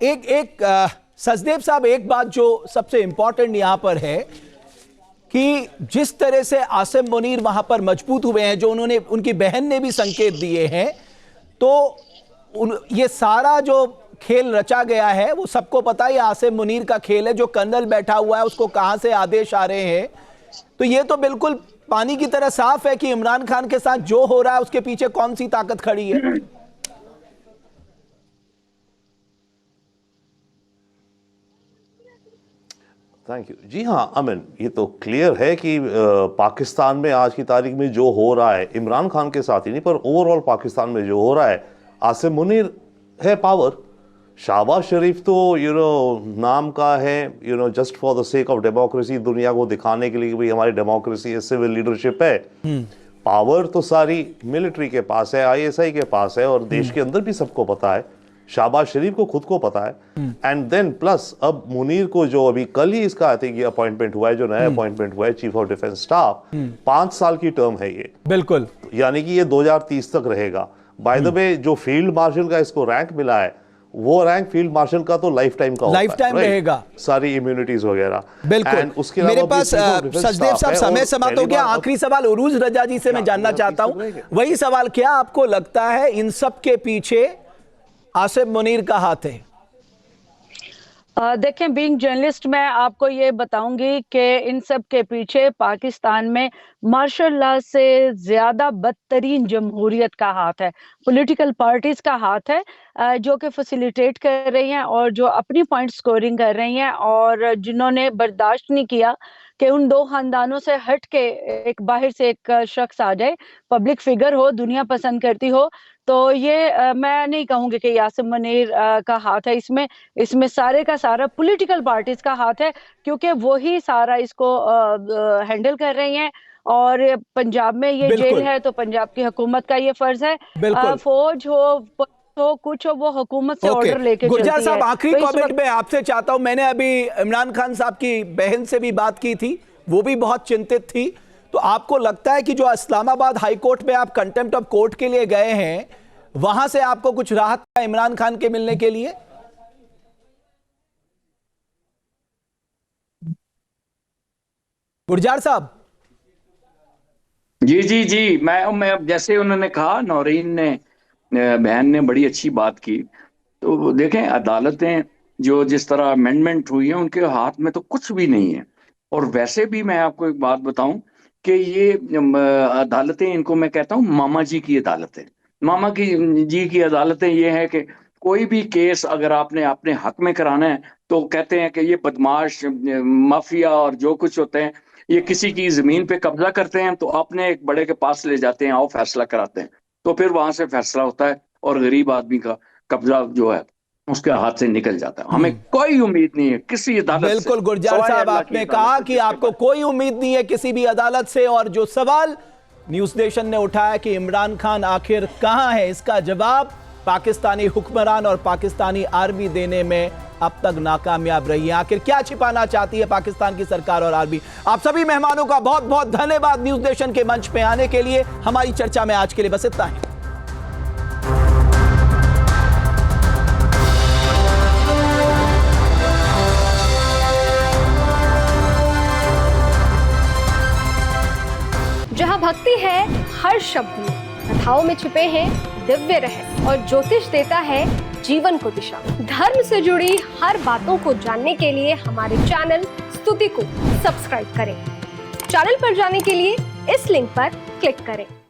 एक एक सचदेव साहब, एक बात जो सबसे इंपॉर्टेंट यहां पर है कि जिस तरह से आसिम मुनीर वहां पर मजबूत हुए हैं, जो उन्होंने, उनकी बहन ने भी संकेत दिए हैं, तो ये सारा जो खेल रचा गया है वो सबको पता है, आसिम मुनीर का खेल है। जो कर्नल बैठा हुआ है उसको कहां से आदेश आ रहे हैं, तो ये तो बिल्कुल पानी की तरह साफ है कि इमरान खान के साथ जो हो रहा है उसके पीछे कौन सी ताकत खड़ी है। Thank you. जी हाँ अमिन, ये तो क्लियर है कि पाकिस्तान में आज की तारीख में जो हो रहा है, इमरान खान के साथ ही नहीं पर ओवरऑल पाकिस्तान में जो हो रहा है, आसिम मुनीर है पावर, शहबाज शरीफ तो नाम का है, just for the sake of democracy, दुनिया को दिखाने के लिए कि भाई हमारी डेमोक्रेसी है, सिविल लीडरशिप है। पावर तो सारी मिलिट्री के पास है, ISI के पास है, और देश के अंदर भी सबको पता है, शहबाज शरीफ को खुद को पता है। एंड देन प्लस अब मुनीर को जो अभी कल ही इसका आई थिंक ये अपॉइंटमेंट हुआ है, जो नया अपॉइंटमेंट हुआ है चीफ ऑफ डिफेंस स्टाफ, 5 साल की टर्म है ये, बिल्कुल, यानी कि ये 2030 तक रहेगा। बाय द वे जो फील्ड मार्शल का इसको रैंक मिला है, वो रैंक फील्ड मार्शल का तो लाइफ टाइम का, लाइफ टाइम रहेगा, सारी इम्यूनिटीज वगैरह, बिल्कुल। उसके मेरे पास सचदेव साहब समय समाप्त हो गया। आखिरी सवाल उरूज रजा जी से मैं जानना चाहता हूं, वही सवाल, क्या आपको लगता है इन सब के पीछे आसिम मुनीर का हाथ है? देखें, बीइंग जर्नलिस्ट मैं आपको ये बताऊंगी कि इन सब के पीछे पाकिस्तान में मार्शल लॉ से ज्यादा बदतरीन जमहूरियत का हाथ है, पॉलिटिकल पार्टीज का हाथ है, जो कि फैसिलिटेट कर रही हैं और जो अपनी पॉइंट स्कोरिंग कर रही हैं, और जिन्होंने बर्दाश्त नहीं किया कि उन दो खानदानों से हट के एक बाहर से एक शख्स आ जाए, पब्लिक फिगर हो, दुनिया पसंद करती हो। तो ये मैं नहीं कहूंगी कि आसिम मुनीर का हाथ है इसमें। इसमें सारे का सारा पॉलिटिकल पार्टीज का हाथ है, क्योंकि वो ही सारा इसको हैंडल कर रही हैं। और पंजाब में ये जेल है तो पंजाब की हुकूमत का ये फर्ज है, फौज हो कुछ हो, वो हुकूमत से ऑर्डर लेके चलती है। गुरजार साहब, आखिरी कमेंट में आपसे चाहता हूं, मैंने अभी इमरान खान साहब की बहन से भी बात की थी, वो भी बहुत चिंतित थी, तो आपको लगता है कि जो इस्लामाबाद हाई कोर्ट में आप कंटेम्प्ट ऑफ कोर्ट के लिए गए हैं, वहां से आपको कुछ राहत है इमरान खान के मिलने के लिए? गुरजार साहब। जी मैं जैसे उन्होंने कहा, नौरीन ने, बहन ने बड़ी अच्छी बात की। तो देखें, अदालतें जो जिस तरह अमेंडमेंट हुई है, उनके हाथ में तो कुछ भी नहीं है। और वैसे भी मैं आपको एक बात बताऊं कि ये अदालतें, इनको मैं कहता हूं मामा जी की अदालतें। मामा जी की अदालतें ये है कि कोई भी केस अगर आपने अपने हक में कराना है, तो कहते हैं कि ये बदमाश, माफिया और जो कुछ होते हैं, ये किसी की जमीन पे कब्जा करते हैं, तो अपने एक बड़े के पास ले जाते हैं, आओ फैसला कराते हैं, तो फिर वहां से फैसला होता है और गरीब आदमी का कब्जा जो है उसके हाथ से निकल जाता है। हमें कोई उम्मीद नहीं है किसी अदालत से। बिल्कुल गुरजार साहब, आपने कहा कि आपको कोई उम्मीद नहीं है किसी भी अदालत से, और जो सवाल न्यूज नेशन ने उठाया कि इमरान खान आखिर कहां है, इसका जवाब पाकिस्तानी हुक्मरान और पाकिस्तानी आर्मी देने में अब तक नाकामयाब रही है। आखिर क्या छिपाना चाहती है पाकिस्तान की सरकार और आर्मी? आप सभी मेहमानों का बहुत बहुत धन्यवाद न्यूज नेशन के मंच पे आने के लिए। हमारी चर्चा में आज के लिए बस इतना ही। जहां भक्ति है हर शब्द में, कथाओं में छुपे हैं दिव्य रहस्य, और ज्योतिष देता है जीवन को दिशा। धर्म से जुड़ी हर बातों को जानने के लिए हमारे चैनल स्तुति को सब्सक्राइब करें। चैनल पर जाने के लिए इस लिंक पर क्लिक करें।